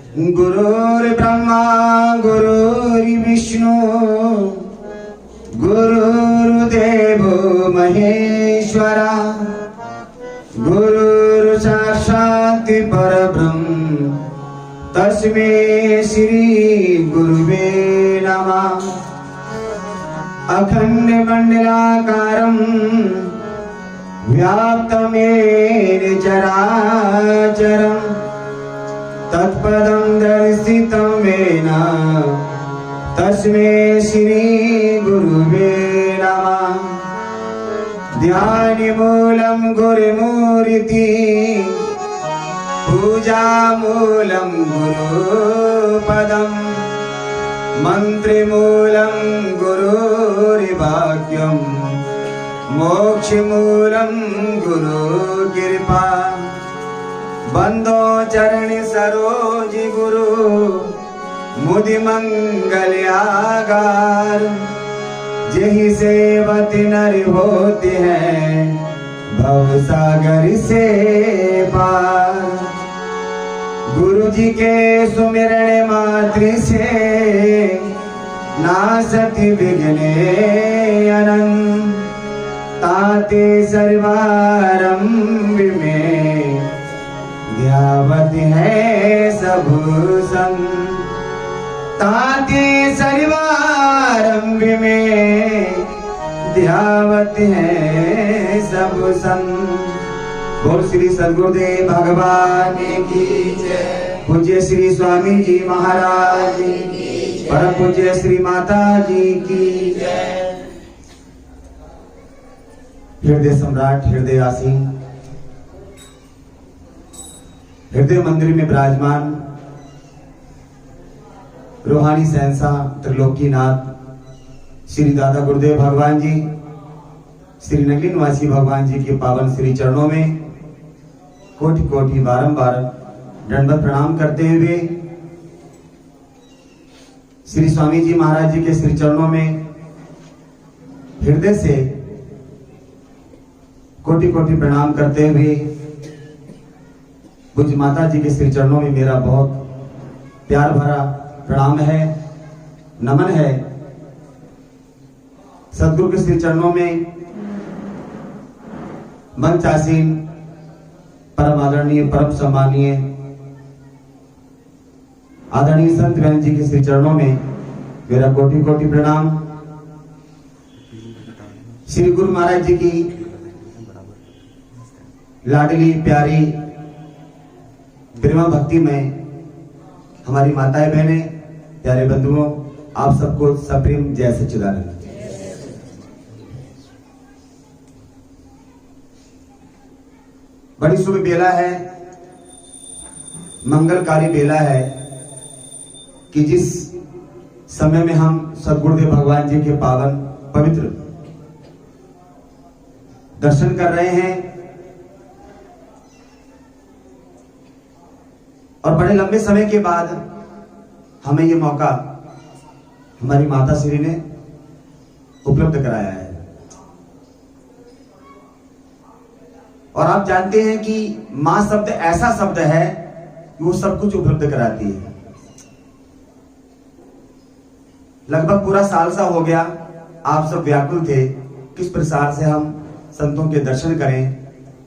गुरुर्ब्रह्मा गुरुर्विष्णु गुरुर्देवो महेश्वरा गुरुर्साक्षात् परब्रह्म तस्मै श्री गुरुवे नमः। अखण्डमण्डलाकारं व्याप्तमेन चराचरं तत्पदं दर्शितं येन तस्मै श्री गुरुवे नमः। ध्यानमूलं गुरुमूर्ति पूजामूलं गुरुपदं मन्त्रमूलं गुरुर्वाक्यं मोक्षमूलं गुरुकृपा। बंदो चरण सरोज गुरु मुदि मंगल्यागार। जहि सेवति नर होते हैं भव सागर से पार। गुरु जी के सुमिरण मात्र से नासति विघ्न अनंत। ताते सर्वारंभ में ध्यावत है सब संग। ताते सर्वारंभ में ध्यावत है सब संग। बोल श्री सद्गुरुदेव भगवान की जय। पूज्य श्री स्वामी जी महाराज की, परम पूज्य श्री माता जी की जय। हृदय सम्राट हृदय आसीन हृदय मंदिर में विराजमान रूहानी सहंसा त्रिलोकीनाथ श्री दादा गुरुदेव भगवान जी, श्री नगली निवासी भगवान जी के पावन श्री चरणों में कोटि कोटि बारंबार दंडवत प्रणाम करते हुए श्री स्वामी जी महाराज जी के श्री चरणों में हृदय से कोटि कोटि प्रणाम करते हुए पूज्य माता जी के श्री चरणों में मेरा बहुत प्यार भरा प्रणाम है, नमन है। सदगुरु के श्री चरणों में मंच आसीन परम आदरणीय परम सम्मानीय आदरणीय संत बहन जी के श्री चरणों में मेरा कोटि कोटि प्रणाम। श्री गुरु महाराज जी की लाडली प्यारी प्रेमा भक्ति में हमारी माताएं बहनें प्यारे बंधुओं, आप सबको सप्रेम जय सच्चिदानंद। बड़ी शुभ बेला है, मंगलकारी बेला है कि जिस समय में हम सद्गुरुदेव भगवान जी के पावन पवित्र दर्शन कर रहे हैं और बड़े लंबे समय के बाद हमें ये मौका हमारी माता श्री ने उपलब्ध कराया है। और आप जानते हैं कि मां शब्द ऐसा शब्द है कि वो सब कुछ उपलब्ध कराती है। लगभग पूरा साल सा हो गया, आप सब व्याकुल थे किस प्रकार से हम संतों के दर्शन करें,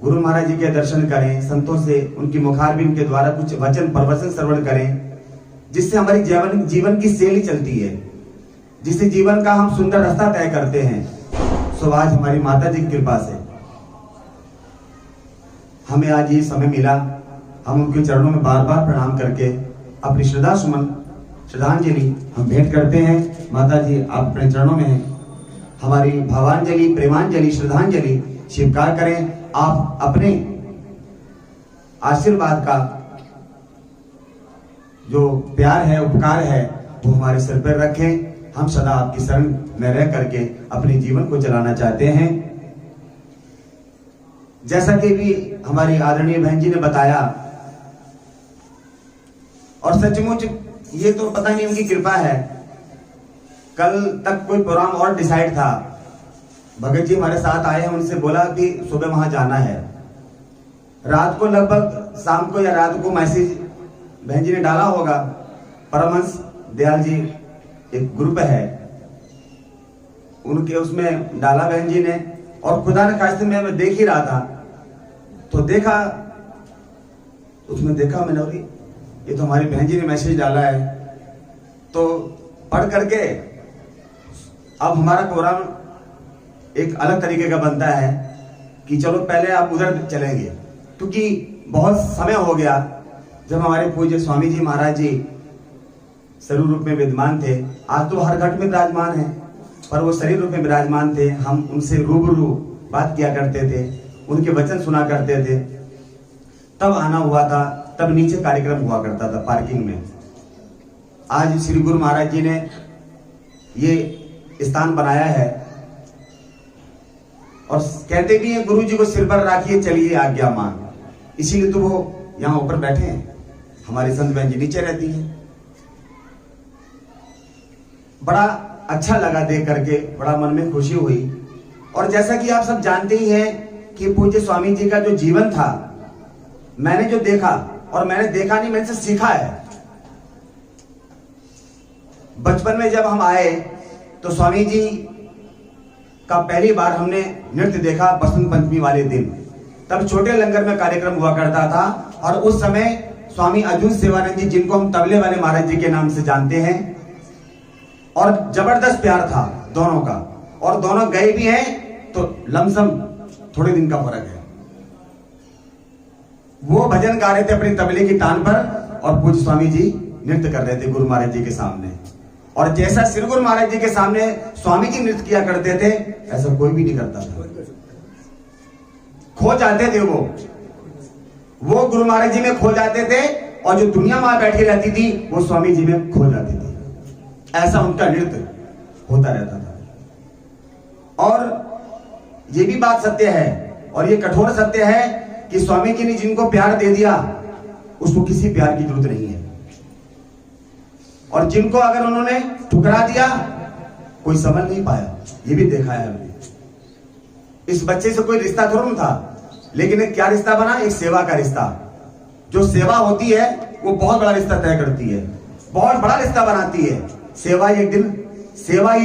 गुरु महाराज जी के दर्शन करें, संतों से उनकी मुखारबिंद के द्वारा कुछ वचन प्रवचन श्रवण करें, जिससे हमारी जीवन की शैली चलती है, जिससे जीवन का हम सुंदर रास्ता तय करते हैं। सो आज हमारी माता जी की कृपा से हमें आज ये समय मिला, हम उनके चरणों में बार बार प्रणाम करके अपनी श्रद्धा सुमन श्रद्धांजलि हम भेंट करते हैं। माता जी आप अपने चरणों में हैं, हमारी भावांजलि प्रेमांजलि श्रद्धांजलि स्वीकार करें। आप अपने आशीर्वाद का जो प्यार है उपकार है वो हमारे सिर पर रखें। हम सदा आपकी शरण में रह करके अपने जीवन को चलाना चाहते हैं। जैसा कि भी हमारी आदरणीय बहन जी ने बताया, और सचमुच ये तो पता नहीं उनकी कृपा है। कल तक कोई प्रोग्राम और डिसाइड था, भगत जी हमारे साथ आए हैं, उनसे बोला कि सुबह वहां जाना है। रात को लगभग शाम को या रात को मैसेज बहन जी ने डाला होगा, परमहंस दयाल जी एक ग्रुप है, उनके उसमें डाला बहन जी ने। और खुदा ने खास मैं देख ही रहा था, तो देखा उसमें देखा मैंने, और ये तो हमारी बहन जी ने मैसेज डाला है। तो पढ़ करके अब हमारा प्रोग्राम एक अलग तरीके का बनता है कि चलो पहले आप उधर चलेंगे, क्योंकि बहुत समय हो गया जब हमारे पूज्य स्वामी जी महाराज जी शरीर रूप में विद्यमान थे। आज तो हर घट में विराजमान है, पर वो शरीर रूप में विराजमान थे। हम उनसे रूबरू बात किया करते थे, उनके वचन सुना करते थे। तब आना हुआ था, तब नीचे कार्यक्रम हुआ करता था पार्किंग में। आज श्री गुरु महाराज जी ने ये स्थान बनाया है और कहते भी हैं गुरु जी को सिर पर रखिए चलिए आज्ञा मान, इसीलिए तो वो यहाँ ऊपर बैठे हैं। हमारी संत बहन जी नीचे रहती हैं। बड़ा अच्छा लगा देख करके, बड़ा मन में खुशी हुई। और जैसा कि आप सब जानते ही हैं कि पूज्य स्वामी जी का जो जीवन था, मैंने जो देखा, और मैंने देखा नहीं, मैंने से सीखा है। बचपन में जब हम आए तो स्वामी जी का पहली बार हमने नृत्य देखा बसंत पंचमी वाले दिन। तब छोटे लंगर में कार्यक्रम हुआ करता था, और उस समय स्वामी अजून सेवानंद जी, जिनको हम तबले वाले महाराज जी के नाम से जानते हैं, और जबरदस्त प्यार था दोनों का, और दोनों गए भी हैं तो लमसम थोड़े दिन का फर्क है। वो भजन गा रहे थे अपनी तबले की तान पर, और पूज्य स्वामी जी नृत्य कर रहे थे गुरु महाराज जी के सामने। और जैसा श्री गुरु महाराज जी के सामने स्वामी जी नृत्य किया करते थे, ऐसा कोई भी नहीं करता था। खो जाते थे वो गुरु महाराज जी में खो जाते थे, और जो दुनिया वहां बैठी रहती थी वो स्वामी जी में खो जाती थी। ऐसा उनका नृत्य होता रहता था। और ये भी बात सत्य है, और ये कठोर सत्य है कि स्वामी जी ने जिनको प्यार दे दिया उसको किसी प्यार की जरूरत नहीं है, और जिनको अगर उन्होंने ठुकरा दिया कोई समझ नहीं पाया। ये भी देखा है हमने। इस बच्चे से कोई रिश्ता थोड़ा था, लेकिन एक क्या रिश्ता बना, एक सेवा का रिश्ता। जो सेवा होती है वो बहुत बड़ा रिश्ता तय करती है, बहुत बड़ा रिश्ता बनाती है। सेवा ही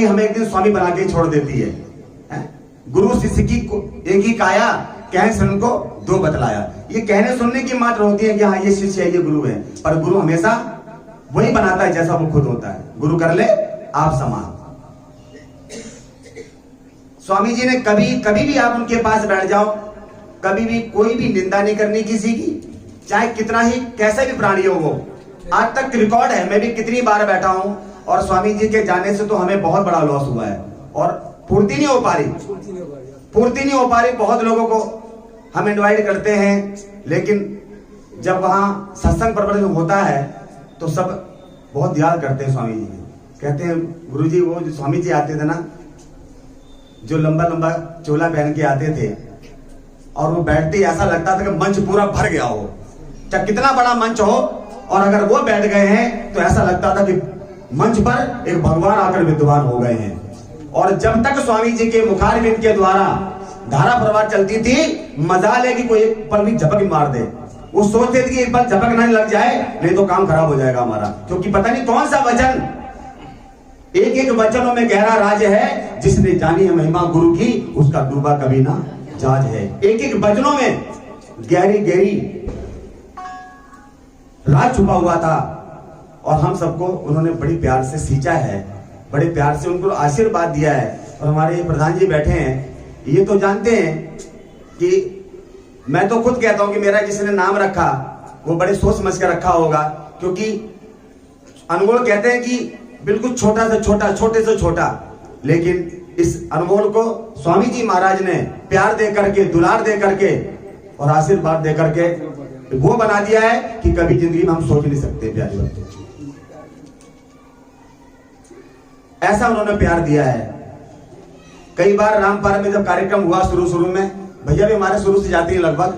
हमें एक दिन स्वामी बना के छोड़ देती है। गुरु शिष्य की एक ही काया, कहने सुन को दो बतलाया। ये कहने सुनने की मात्र होती है कि हाँ ये शिष्य है, ये गुरु है, पर गुरु हमेशा वही बनाता है जैसा वो खुद होता है। गुरु कर ले आप समान। स्वामी जी ने कभी भी आप उनके पास बैठ जाओ, कभी भी कोई भी निंदा नहीं करनी किसी की, चाहे कितना ही कैसा भी प्राणी हो वो। आज तक रिकॉर्ड है, मैं भी कितनी बार बैठा हूं, और स्वामी जी के जाने से तो हमें बहुत बड़ा लॉस हुआ है, और पूर्ति नहीं हो पा रही। बहुत लोगों को हम इनवाइट करते हैं, लेकिन जब वहां सत्संग प्रवचन होता है तो सब बहुत याद करते हैं स्वामी जी। कहते हैं गुरुजी वो जो स्वामी जी आते थे ना, जो लंबा लंबा चोला पहन के आते थे, और वो बैठते ऐसा लगता था कि मंच पूरा भर गया हो, चाहे कितना बड़ा मंच हो, और अगर वो बैठ गए हैं तो ऐसा लगता था कि मंच पर एक भगवान आकर विद्वान हो गए हैं। और जब तक स्वामी जी के मुखारविंद के द्वारा धारा प्रवाह चलती थी, मजाल है कि कोई एक पल भी झपक मार दे। वो सोचते थे कि एक पल झपक नहीं लग जाए, नहीं तो काम खराब हो जाएगा हमारा, क्योंकि पता नहीं कौन सा वचन, एक एक वचनों में गहरा राज है। जिसने जानी है महिमा गुरु की, उसका डूबा कभी ना जाज है। एक एक वचनों में गहरी गहरी राज छुपा हुआ था, और हम सबको उन्होंने बड़ी प्यार से सींचा है, बड़े प्यार से उनको आशीर्वाद दिया है। और हमारे प्रधान जी बैठे हैं, ये तो जानते हैं कि मैं तो खुद कहता हूं कि मेरा जिसने नाम रखा वो बड़े सोच समझ कर रखा होगा, क्योंकि अनमोल कहते हैं कि बिल्कुल छोटा से छोटा, छोटे से छोटा, लेकिन इस अनमोल को स्वामी जी महाराज ने प्यार दे करके, दुलार दे करके और आशीर्वाद दे करके वो बना दिया है कि कभी जिंदगी में हम सोच नहीं सकते। प्यारी बात, ऐसा उन्होंने प्यार दिया है। कई बार रामपारा में जब कार्यक्रम हुआ शुरू में, भैया भी हमारे शुरू से जाती है लगभग,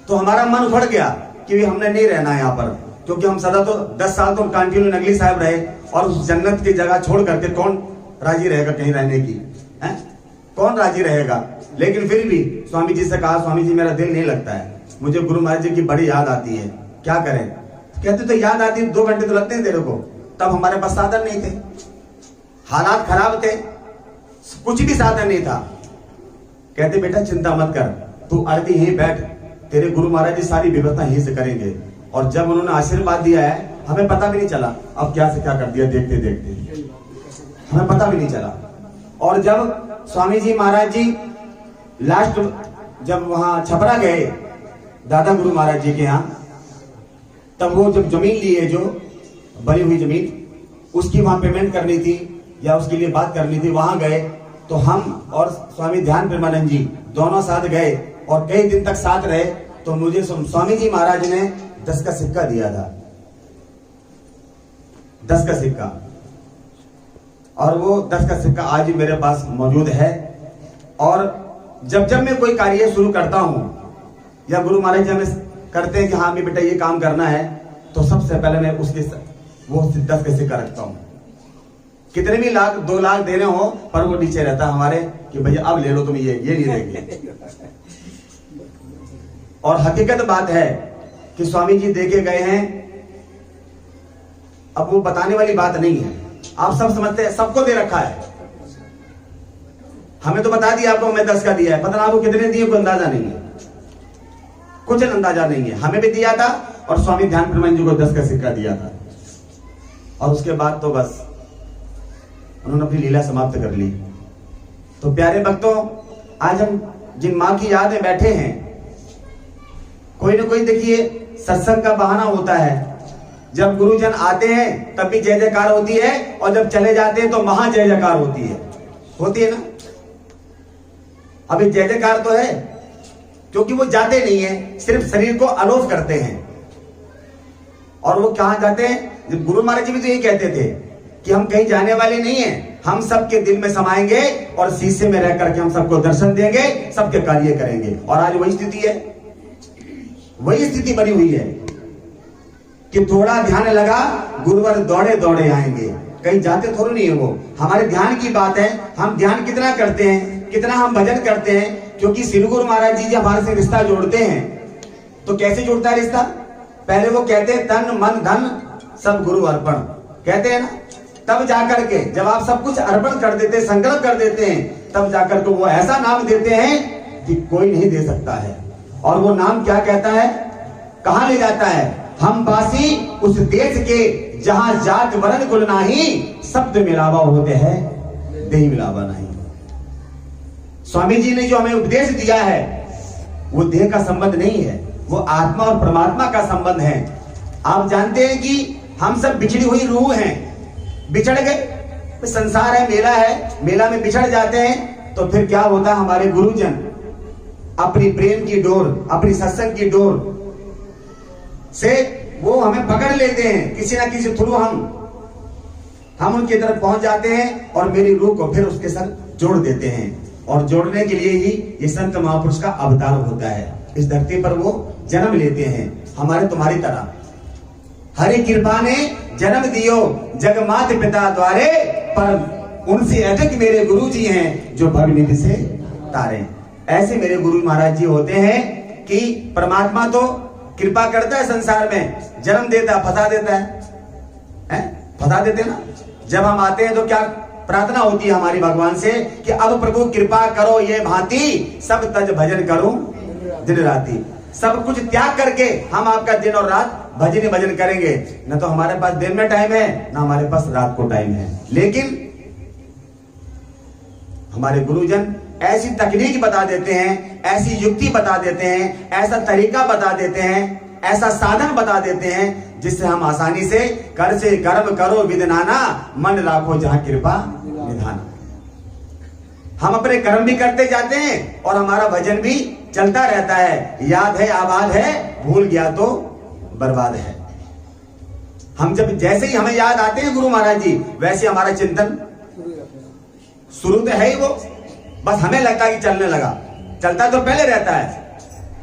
तो हमारा मन उखड़ गया कि हमने नहीं रहना है यहाँ पर, क्योंकि हम सदा तो 10 साल तो कंटिन्यू नगली साहब रहे, और उस जन्नत की जगह छोड़ करके कौन राजी रहेगा कहीं रहने की, है कौन राजी रहेगा। लेकिन फिर भी स्वामी जी से कहा, स्वामी जी मेरा दिल नहीं लगता है, मुझे गुरु महाराज जी की बड़ी याद आती है, क्या करें। कहते तो याद आती 2 घंटे तो लगते हैं तेरे को, तब हमारे पास साधन नहीं थे, हालात खराब थे, कुछ भी साधन नहीं था। कहते बेटा चिंता मत कर, तू अड़ती यहीं बैठ, तेरे गुरु महाराज जी सारी व्यवस्था यहीं से करेंगे। और जब उन्होंने आशीर्वाद दिया है, हमें पता भी नहीं चला अब क्या से क्या कर दिया, देखते देखते हमें पता भी नहीं चला। और जब स्वामी जी महाराज जी लास्ट जब वहां छपरा गए दादा गुरु महाराज जी के यहाँ, तब वो जब जमीन ली है, जो बनी हुई जमीन, उसकी वहां पेमेंट करनी थी या उसके लिए बात करनी थी, वहां गए तो हम और स्वामी ध्यान प्रेमानंद जी दोनों साथ गए और कई दिन तक साथ रहे। तो मुझे स्वामी जी महाराज ने 10 का सिक्का दिया था, 10 का सिक्का, और वो 10 का सिक्का आज मेरे पास मौजूद है। और जब जब मैं कोई कार्य शुरू करता हूं या गुरु महाराज जी हमें करते हैं कि हाँ बेटा ये काम करना है, तो सबसे पहले मैं उसके वो 10 का सिक्का रखता हूं। कितने भी लाख 2 लाख देने हो, पर वो नीचे रहता हमारे कि भैया अब ले लो तुम, ये नहीं देंगे। और हकीकत बात है कि स्वामी जी देके गए हैं, अब वो बताने वाली बात नहीं है, आप सब समझते हैं, सबको दे रखा है। हमें तो बता दिया आपको, मैं 10 का दिया है, पता ना आपको कितने दिए कोई अंदाजा नहीं है, कुछ अंदाजा नहीं है। हमें भी दिया था और स्वामी ध्यान प्रेमानंद जी को 10 का सिक्का दिया था। और उसके बाद तो बस उन्होंने अपनी लीला समाप्त कर ली। तो प्यारे भक्तों, आज हम जिन मां की याद में बैठे हैं, कोई ना कोई देखिए सत्संग का बहाना होता है। जब गुरुजन आते हैं तब भी जय जयकार होती है, और जब चले जाते हैं तो महा जय जयकार होती है ना। अभी जय जयकार तो है क्योंकि वो जाते नहीं है, सिर्फ शरीर को अलोप करते हैं। और वो कहां जाते हैं? गुरु महाराज जी भी तो यही कहते थे कि हम कहीं जाने वाले नहीं हैं, हम सबके दिल में समाएंगे और शीशे में रह करके हम सबको दर्शन देंगे, सबके कार्य करेंगे। और आज वही स्थिति है, वही स्थिति बनी हुई है कि थोड़ा ध्यान लगा, गुरुवर दौड़े दौड़े आएंगे, कहीं जाते थोड़ी नहीं है वो। हमारे ध्यान की बात है, हम ध्यान कितना करते हैं, कितना हम भजन करते हैं। क्योंकि श्री गुरु महाराज जी जब हमारे से रिश्ता जोड़ते हैं तो कैसे जुड़ता है रिश्ता? पहले वो कहते हैं तन मन धन सब गुरु अर्पण, कहते हैं ना। तब जाकर के जब आप सब कुछ अर्पण कर देते हैं, संकल्प कर देते हैं, तब जाकर के वो ऐसा नाम देते हैं कि कोई नहीं दे सकता है। और वो नाम क्या कहता है, कहां ले जाता है? हम बासी उस देश के जहां जात वर्ण कुल नाही, शब्द मिलावा होते हैं देह मिलावा नहीं। स्वामी जी ने जो हमें उपदेश दिया है वो देह का संबंध नहीं है, वो आत्मा और परमात्मा का संबंध है। आप जानते हैं कि हम सब बिछड़ी हुई रूह हैं, बिछड़ गए, संसार है, मेला में बिछड़ जाते हैं। तो फिर क्या होता है? हमारे गुरुजन अपनी प्रेम की डोर, अपनी सत्संग की डोर से वो हमें पकड़ लेते हैं, किसी ना किसी थ्रू हम उनकी तरफ पहुंच जाते हैं और मेरी रूह को फिर उसके साथ जोड़ देते हैं। और जोड़ने के लिए ही ये संत महापुरुष का अवतार होता है। इस धरती पर वो जन्म लेते हैं हमारे तुम्हारी तरह। हरि कृपा ने जन्म दियो जगमात पिता द्वारे, पर उनसे अधिक मेरे गुरु जी हैं जो भवनिधि से तारे। ऐसे मेरे गुरु महाराज जी होते हैं कि परमात्मा तो कृपा करता है संसार में, जन्म देता, फंसा देता है, फंसा देते ना। जब हम आते हैं तो क्या प्रार्थना होती है हमारी भगवान से कि अब प्रभु कृपा करो ये भांति, सब तज भजन करूं दिन राती। सब कुछ त्याग करके हम आपका दिन और रात भजन करेंगे। न तो हमारे पास दिन में टाइम है, न हमारे पास रात को टाइम है। लेकिन हमारे गुरुजन ऐसी तकनीक बता देते हैं, ऐसी युक्ति बता देते हैं, ऐसा तरीका बता देते हैं, ऐसा साधन बता देते हैं जिससे हम आसानी से कर से कर्म करो विदनाना, मन राखो जहां कृपा निधाना। हम अपने कर्म भी करते जाते हैं और हमारा भजन भी चलता रहता है। याद है आबाद है, भूल गया तो बर्बाद है। हम जब जैसे ही हमें याद आते हैं गुरु महाराज जी, वैसे हमारा चिंतन शुरू तो है ही वो, बस हमें लगता है कि चलने लगा। चलता तो पहले रहता है,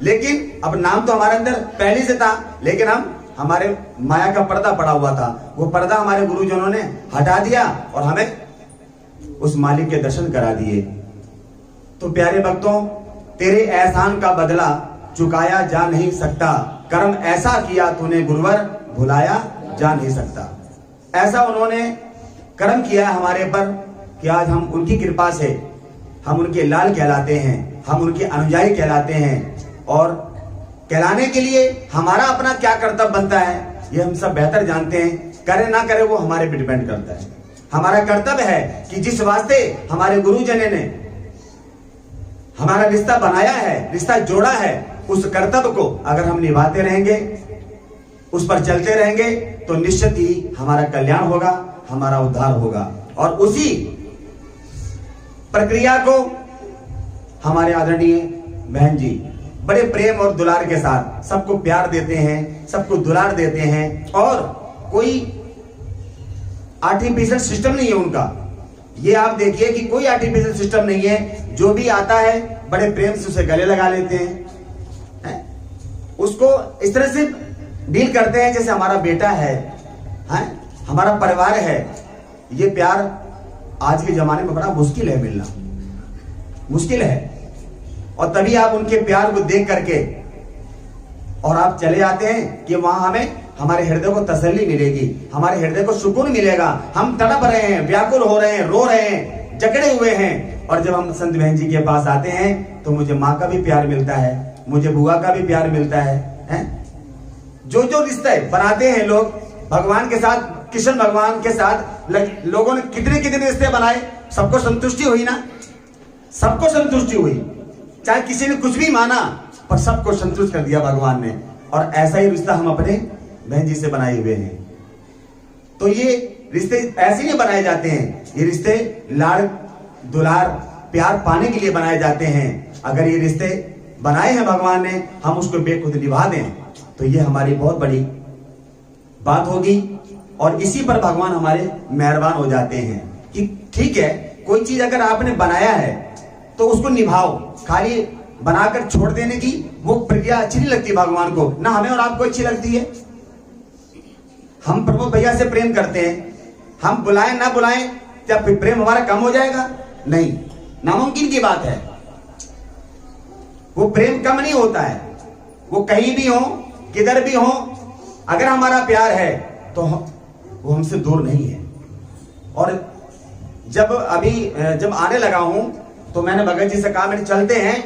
लेकिन अब नाम तो हमारे अंदर पहले से था, लेकिन हमारे माया का पर्दा पड़ा हुआ था। वो पर्दा हमारे गुरुजनों ने हटा दिया और हमें उस मालिक के दर्शन करा दिए। तो प्यारे भक्तों, तेरे एहसान का बदला चुकाया जा नहीं सकता। कर्म ऐसा किया तूने गुरुवर, भुलाया जा नहीं सकता। ऐसा उन्होंने कर्म किया हमारे पर कि आज हम उनकी कृपा से हम उनके लाल कहलाते हैं, हम उनके अनुयायी कहलाते हैं। और कहलाने के लिए हमारा अपना क्या कर्तव्य बनता है ये हम सब बेहतर जानते हैं। करे ना करे वो हमारे पे डिपेंड करता है। हमारा कर्तव्य है कि जिस वास्ते हमारे गुरुजन ने हमारा रिश्ता बनाया है, रिश्ता जोड़ा है, उस कर्तव्य को अगर हम निभाते रहेंगे, उस पर चलते रहेंगे तो निश्चित ही हमारा कल्याण होगा, हमारा उद्धार होगा। और उसी प्रक्रिया को हमारे आदरणीय बहन जी बड़े प्रेम और दुलार के साथ सबको प्यार देते हैं, सबको दुलार देते हैं। और कोई आर्टिफिशियल सिस्टम नहीं है उनका। ये आप देखिए कि कोई आर्टिफिशियल सिस्टम नहीं है। जो भी आता है बड़े प्रेम से उसे गले लगा लेते हैं, उसको इस तरह से डील करते हैं जैसे हमारा बेटा है, हमारा परिवार है। ये प्यार आज के जमाने में बड़ा मुश्किल है, मिलना मुश्किल है। और तभी आप उनके प्यार को देख करके और आप चले आते हैं कि वहां हमें हमारे हृदय को तसल्ली मिलेगी, हमारे हृदय को सुकून मिलेगा। हम तड़प रहे हैं, व्याकुल हो रहे हैं, रो रहे हैं, जकड़े हुए हैं। और जब हम संत बहन जी के पास आते हैं तो मुझे माँ का भी प्यार मिलता है, मुझे बुआ का भी प्यार मिलता है। जो जो रिश्ते बनाते हैं लोग भगवान के साथ, कृष्ण भगवान के साथ लोगों ने कितने कितने रिश्ते बनाए, सबको संतुष्टि हुई ना, सबको संतुष्टि हुई। चाहे किसी ने कुछ भी माना पर सबको संतुष्ट कर दिया भगवान ने। और ऐसा ही रिश्ता हम अपने बहन जी से बनाए हुए हैं। तो ये रिश्ते ऐसे नहीं बनाए जाते हैं, ये रिश्ते लाड़ दुलार प्यार पाने के लिए बनाए जाते हैं। अगर ये रिश्ते बनाए हैं भगवान ने, हम उसको बेखुद निभा दें तो ये हमारी बहुत बड़ी बात होगी। और इसी पर भगवान हमारे मेहरबान हो जाते हैं कि ठीक है, कोई चीज अगर आपने बनाया है तो उसको निभाओ। खाली बनाकर छोड़ देने की वो प्रक्रिया अच्छी नहीं लगती भगवान को, ना हमें और आपको अच्छी लगती है। हम प्रभु भैया से प्रेम करते हैं, हम बुलाएं ना बुलाएं क्या प्रेम हमारा कम हो जाएगा? नहीं, नामुमकिन की बात है। वो प्रेम कम नहीं होता है, वो कहीं भी हो, किधर भी हो, अगर हमारा प्यार है तो वो हमसे दूर नहीं है। और जब आने लगा हूं तो मैंने भगत जी से कहा, मैंने चलते हैं,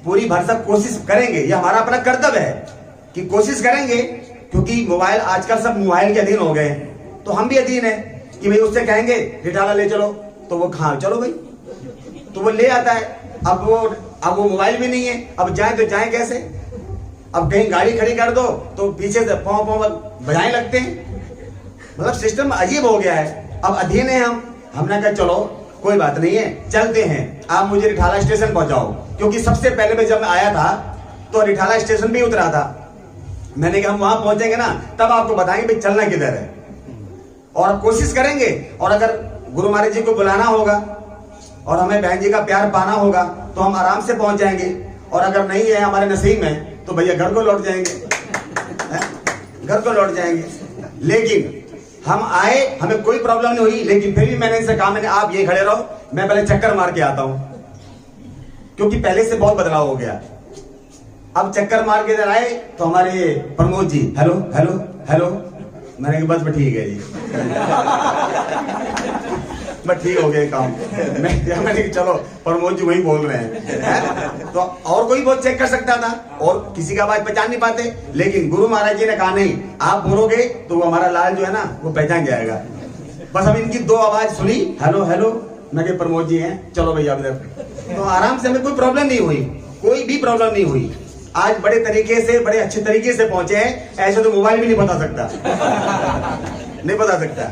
पूरी भरसक कोशिश करेंगे, ये हमारा अपना कर्तव्य है कि कोशिश करेंगे। क्योंकि मोबाइल आजकल सब मोबाइल के अधीन हो गए, तो हम भी अधीन है कि भाई उससे कहेंगे रिठाला ले चलो तो वो हाँ चलो भाई, तो वो ले आता है। अब वो मोबाइल भी नहीं है, अब जाए तो जाए कैसे? अब कहीं गाड़ी खड़ी कर दो तो पीछे से पाँव पाँव बजाने लगते हैं। मतलब सिस्टम अजीब हो गया है। अब अधीन है हमने कहा चलो कोई बात नहीं है, चलते हैं, आप मुझे रिठाला स्टेशन पहुंचाओ। क्योंकि सबसे पहले मैं जब आया था तो रिठाला स्टेशन भी उतरा था। मैंने कहा हम वहां पहुंचेंगे ना तब आपको बताएंगे भाई चलना किधर है। और कोशिश करेंगे, और अगर गुरु महाराज जी को बुलाना होगा और हमें बहन जी का प्यार पाना होगा तो हम आराम से पहुंच जाएंगे। और अगर नहीं है हमारे नसीब में तो भैया घर को लौट जाएंगे, घर को लौट जाएंगे। लेकिन हम आए, हमें कोई प्रॉब्लम नहीं हुई। लेकिन फिर भी मैंने इनसे कहा, मैंने आप ये खड़े रहो, मैं पहले चक्कर मार के आता हूं, क्योंकि पहले से बहुत बदलाव हो गया। अब चक्कर मार के इधर आए तो हमारे Pramod ji hello hello hello, मैंने कहा बस ठीक है जी बस ठीक हो गया काम। मैंने चलो प्रमोद जी वही बोल रहे हैं तो और कोई बहुत चेक कर सकता था और किसी का आवाज पहचान नहीं पाते। लेकिन गुरु महाराज जी ने कहा नहीं, आप बोलोगे तो वो हमारा लाल जो है ना वो पहचान जाएगा। बस हम इनकी दो आवाज सुनी, हेलो हेलो, मैं कहा प्रमोद जी हैं, चलो भैया इधर। तो आराम से हमें कोई प्रॉब्लम नहीं हुई, कोई भी प्रॉब्लम नहीं हुई। आज बड़े तरीके से, बड़े अच्छे तरीके से पहुंचे हैं। ऐसे तो मोबाइल भी नहीं बता सकता नहीं बता सकता।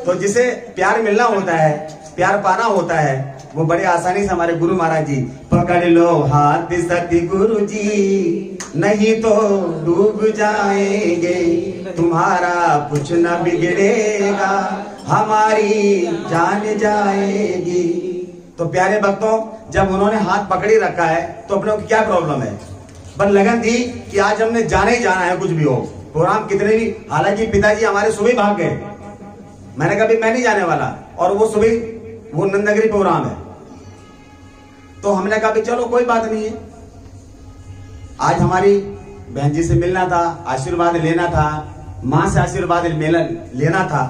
तो जिसे प्यार मिलना होता है, प्यार पाना होता है, वो बड़े आसानी से हमारे गुरु महाराज जी पकड़ लो हाथ सती गुरु जी, नहीं तो डूब जाएंगे, तुम्हारा कुछ न बिगड़ेगा, हमारी जान जाएगी। तो प्यारे भक्तों, जब उन्होंने हाथ पकड़ी रखा है तो अपने को क्या प्रॉब्लम है? बस लगन थी कि आज हमने जाना ही जाना है, कुछ भी हो। प्रोग्राम कितने भी, हालांकि पिताजी हमारे सुबह भाग गए, मैंने कहा मैं नहीं जाने वाला, और वो सुबह वो नंदनगरी प्रोग्राम है। तो हमने कहा चलो कोई बात नहीं है, आज हमारी बहन जी से मिलना था, आशीर्वाद लेना था, माँ से आशीर्वाद लेना था।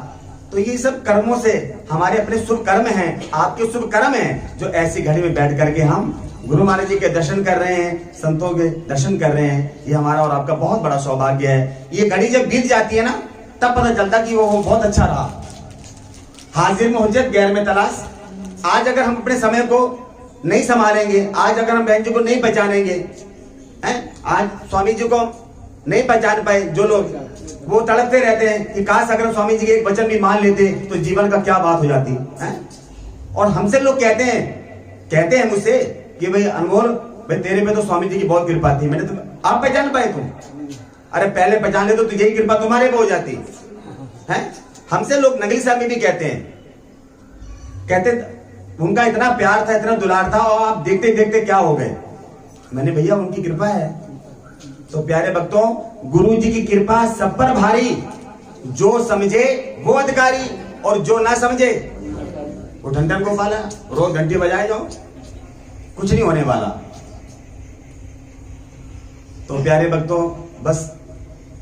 तो ये सब कर्मों से हमारे अपने शुभ कर्म हैं, आपके शुभ कर्म हैं, जो ऐसी घड़ी में बैठ करके हम गुरु महाराज जी के दर्शन कर रहे हैं, संतों के दर्शन कर रहे हैं। ये हमारा और आपका बहुत बड़ा सौभाग्य है। ये घड़ी जब बीत जाती है ना, तब पता चलता कि वो बहुत अच्छा रहा। हाजिर में हुज्जत, गैर में तलाश। आज अगर हम अपने समय को नहीं संभालेंगे, आज अगर हम बहन जी को नहीं पहचानेंगे, हैं, आज स्वामी जी को नहीं पहचान पाए जो लोग, वो तड़पते रहते हैं कि काश अगर स्वामी जी के एक वचन भी मान लेते तो जीवन का क्या बात हो जाती है। और हमसे लोग कहते हैं मुझसे कि भाई अनमोल, भाई तेरे पे तो स्वामी जी की बहुत कृपा थी। मैंने तो आप पहचान पाए तुम? अरे पहले पहचान ले तो यही कृपा तुम्हारे पे हो जाती है। हमसे लोग नगली साहब में भी कहते उनका इतना प्यार था, इतना दुलार था, और आप देखते देखते क्या हो गए। मैंने भैया उनकी कृपा है। तो प्यारे भक्तों, गुरु जी की कृपा सब पर भारी, जो समझे वो अधिकारी, और जो ना समझे वो ढंढन को पाला। रोज घंटी बजाए जाओ, कुछ नहीं होने वाला। तो प्यारे भक्तों, बस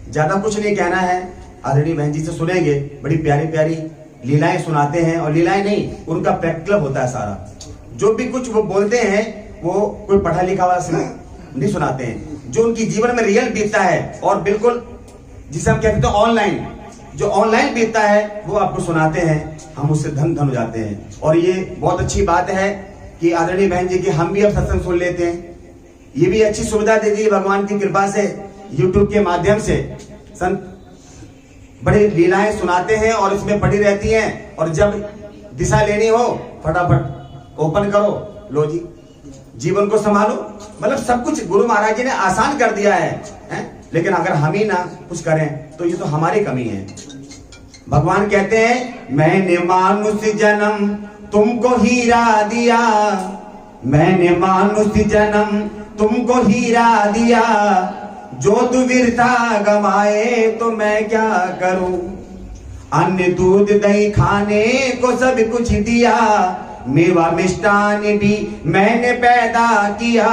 ज्यादा कुछ नहीं कहना है। आदरणीय बहन जी से सुनेंगे, बड़ी प्यारी प्यारी लीलाएं सुनाते हैं, और लीलाएं नहीं, उनका प्रैक्टिकल होता है सारा। जो भी कुछ वो बोलते हैं वो कोई पढ़ा लिखा वाला नहीं सुनाते हैं, जो उनकी जीवन में रियल बीतता है, और बिल्कुल जिसे हम कहते हैं ऑनलाइन, जो ऑनलाइन बीतता है वो आपको सुनाते हैं। हम उससे धन हो जाते हैं। और ये बहुत अच्छी बात है कि आदरणीय बहन जी की हम भी अब सत्संग सुन लेते हैं। ये भी अच्छी सुविधा दे दी भगवान की कृपा से, यूट्यूब के माध्यम से संत बड़ी लीलाएं सुनाते हैं और इसमें पड़ी रहती हैं। और जब दिशा लेनी हो, फटाफट ओपन करो, लो जी, जीवन को संभालो। मतलब सब कुछ गुरु महाराज जी ने आसान कर दिया है? लेकिन अगर हम ही ना कुछ करें तो ये तो हमारी कमी है। भगवान कहते हैं, मैंने मानुष जन्म तुमको हीरा दिया, मैंने मानुष जन्म तुमको हीरा दिया, जो दुविरता गवाए तो मैं क्या करूं। अन्य दूध दही खाने को सब कुछ दिया, मेवा मिष्टान भी मैंने पैदा किया,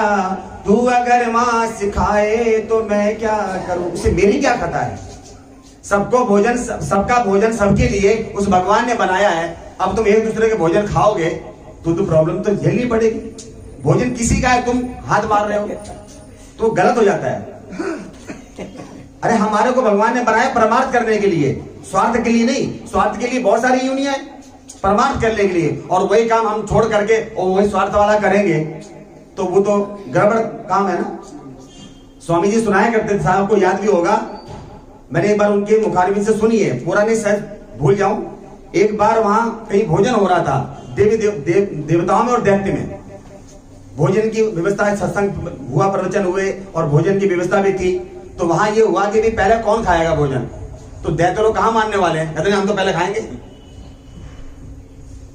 तू अगर मां सिखाए तो मैं क्या करूं। उसे मेरी क्या खता है? सबको भोजन, सबका भोजन सबके लिए उस भगवान ने बनाया है। अब तुम एक दूसरे के भोजन खाओगे तो प्रॉब्लम तो झेलनी पड़ेगी। भोजन किसी का है, तुम हाथ मार रहे हो तो गलत हो जाता है। अरे हमारे को भगवान ने बनाया परमार्थ करने के लिए, स्वार्थ के लिए नहीं। स्वार्थ के लिए बहुत सारी यूनियां है, परमार्थ करने के लिए, और वही काम हम छोड़ करके और वही स्वार्थ वाला करेंगे तो वो तो गड़बड़ काम है ना। स्वामी जी सुनाया करते थे, साहब को याद भी होगा, मैंने एक बार उनके मुखारबिन से सुनी है, पूरा नहीं शायद भूल जाऊं। एक बार वहां कहीं भोजन हो रहा था, देवताओं में और दैत्य में भोजन की व्यवस्था, सत्संग हुआ, प्रवचन हुए और भोजन की व्यवस्था भी थी। तो वहां ये हुआ कि भी पहले कौन खाएगा भोजन, तो दैत्य लोग कहां मानने वाले हैं, कहते हैं हम तो पहले खाएंगे।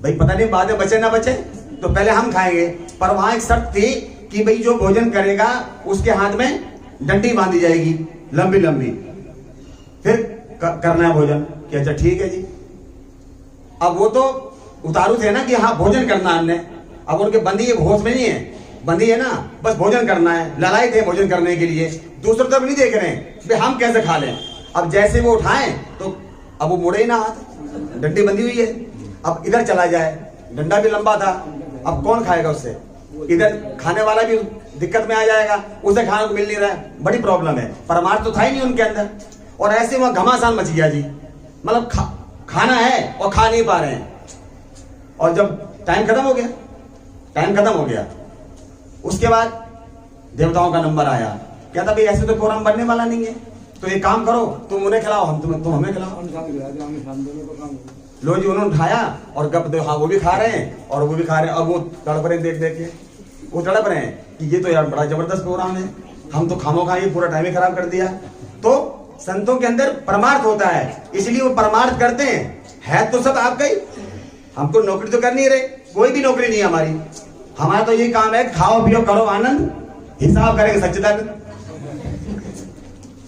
भाई पता नहीं बाद में बचे ना बचे, तो पहले हम खाएंगे। पर वहां एक शर्त थी कि भाई जो भोजन करेगा उसके हाथ में डंडी बांधी जाएगी लंबी लंबी, फिर करना है भोजन। कि अच्छा ठीक है जी। अब वो तो उतारू थे ना कि हाँ भोजन करना हमने, अब उनके बंदी होश में नहीं है, बंदी है ना, बस भोजन करना है, लड़ाई थे भोजन करने के लिए, दूसरी तरफ नहीं देख रहे हैं भाई हम कैसे खा लें। अब जैसे वो उठाएं तो अब वो मुड़े ही ना हाथ, डंडी बंधी हुई है। अब इधर चला जाए, डंडा भी लंबा था, अब कौन खाएगा उससे, इधर खाने वाला भी दिक्कत में आ जाएगा, उसे खाने को मिल नहीं रहा है, बड़ी प्रॉब्लम है। परमार्थ तो था ही नहीं उनके अंदर, और ऐसे वहां घमासान मच गया जी। मतलब खाना है और खा नहीं पा रहे हैं। और जब टाइम खत्म हो गया, उसके बाद देवताओं का नंबर आया, कहता भाई ऐसे तो प्रोग्राम बनने वाला नहीं है, तो एक काम करो, तुम उन्हें खिलाओ, तुम हमें खिलाओ। लो जी, उन्होंने उठाया और गप दे, हाँ वो भी खा रहे हैं और वो भी खा रहे हैं। अब वो तड़प रहे देख देख के, वो तड़प रहे हैं कि ये तो यार बड़ा जबरदस्त प्रोग्राम है, हम तो खामो खा ये पूरा टाइम ही खराब कर दिया। तो संतों के अंदर परमार्थ होता है, इसलिए वो परमार्थ करते हैं। है तो सब आपका ही, हमको नौकरी तो करनी रहे, कोई भी नौकरी नहीं है हमारी। हमारा तो ये काम है, खाओ पियो करो आनंद, हिसाब करेंगे सच्चिदानंद।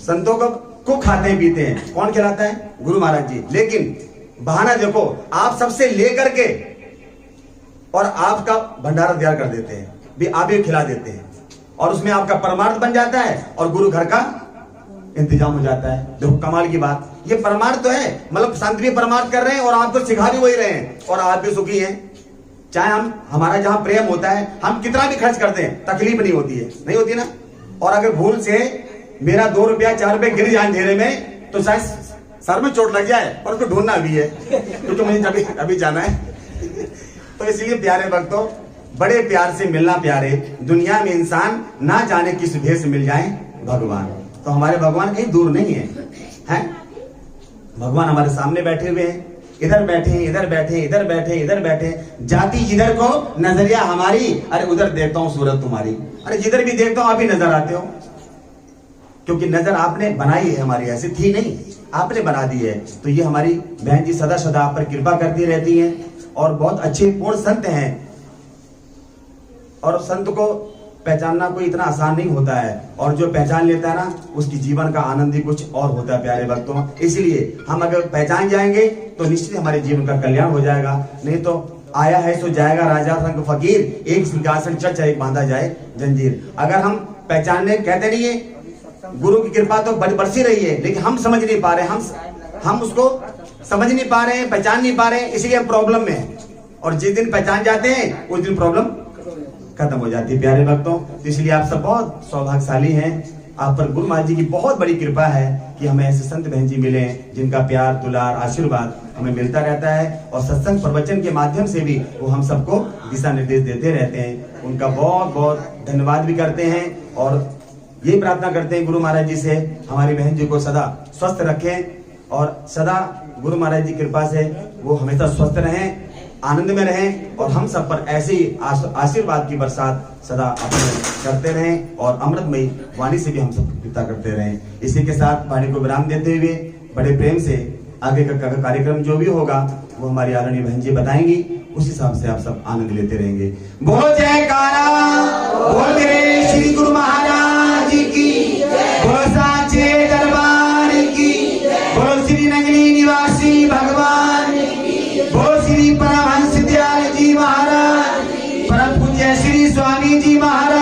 संतों को खाते हैं पीते हैं, कौन खिलाता है? गुरु महाराज जी। लेकिन बहाना देखो, आप सबसे लेकर के और आपका भंडारा तैयार कर देते हैं, भी आप ही खिला देते हैं, और उसमें आपका परमार्थ बन जाता है और गुरु घर का इंतजाम हो जाता है। देखो कमाल की बात, ये परमार्थ तो है, मतलब संत भी परमार्थ कर रहे हैं और आपको सिखा भी वही रहे हैं और आप भी सुखी हैं। चाहे हमारा जहां प्रेम होता है, हम कितना भी खर्च करते हैं तकलीफ नहीं होती है, नहीं होती ना। और अगर भूल से मेरा 2 रुपया 4 रुपये गिर जाए अंधेरे में तो शायद सर में चोट लग जाए, और उसको ढूंढना भी है क्योंकि मुझे अभी जाना है। तो इसलिए प्यारे भक्तों, बड़े प्यार से मिलना प्यारे। दुनिया में इंसान ना जाने किस भेष मिल जाए भगवान, तो हमारे भगवान कहीं दूर नहीं है, हैं? भगवान हमारे सामने बैठे हुए हैं, इधर बैठे इधर बैठे इधर बैठे इधर बैठे, जाती जिधर को नजरिया हमारी, अरे उधर देखता हूँ सूरत तुम्हारी, अरे जिधर भी देखता हूँ आप ही नजर आते हो, क्योंकि नजर आपने बनाई है, हमारी ऐसी थी नहीं, आपने बना दी है। तो ये हमारी बहन जी सदा सदा आप पर कृपा करती रहती हैं और बहुत अच्छे पूर्ण संत हैं। और संत को पहचानना कोई इतना आसान नहीं होता है, और जो पहचान लेता है ना उसकी जीवन का आनंद ही कुछ और होता है प्यारे भक्तों। इसलिए हम अगर पहचान जाएंगे तो निश्चित हमारे जीवन का कल्याण हो जाएगा। नहीं तो आया है सो जाएगा राजा संग फकीर, एक सिंहासन चर्चा एक बांधा जाए जंजीर। अगर हम पहचानने कहते नहीं है, गुरु की कृपा तो बरसी रही है, लेकिन हम समझ नहीं पा रहे, हम उसको समझ नहीं पा रहे हैं, पहचान नहीं पा रहे हैं, इसलिए हम प्रॉब्लम में हैं। और जिस दिन पहचान जाते हैं उस दिन प्रॉब्लम खत्म हो जाती है प्यारे भक्तों। तो इसलिए आप सब बहुत सौभाग्यशाली हैं, आप पर गुरु महाराज जी की बहुत बड़ी कृपा है कि हमें ऐसे संत बहन जी मिले जिनका प्यार दुलार आशीर्वाद हमें मिलता रहता है, और सत्संग प्रवचन के माध्यम से भी वो हम सबको दिशा निर्देश देते रहते हैं। उनका बहुत बहुत धन्यवाद भी करते हैं और यही प्रार्थना करते हैं गुरु महाराज जी से हमारी बहन जी को सदा स्वस्थ रखें और सदा गुरु महाराज जी की कृपा से वो हमेशा स्वस्थ रहें, आनंद में रहें, और हम सब पर ऐसे ही आशीर्वाद की बरसात सदा अपने करते रहें और अमृतमयी वाणी से भी हम सब कृपा करते रहें। इसी के साथ वाणी को विराम देते हुए बड़े प्रेम से आगे का कार्यक्रम जो भी होगा वो हमारी आदरणीय बहन जी बताएंगी, उस हिसाब से आप सब आनंद लेते रहेंगे। बोल जयकारा, बोल मेरे श्री गुरु महाराज की, बोल साचे दरबार की, बोल श्री नगरी निवासी भगवान की, बोल श्री परमहंस दयाल जी महाराज, परम पूज्य श्री स्वामी जी महाराज।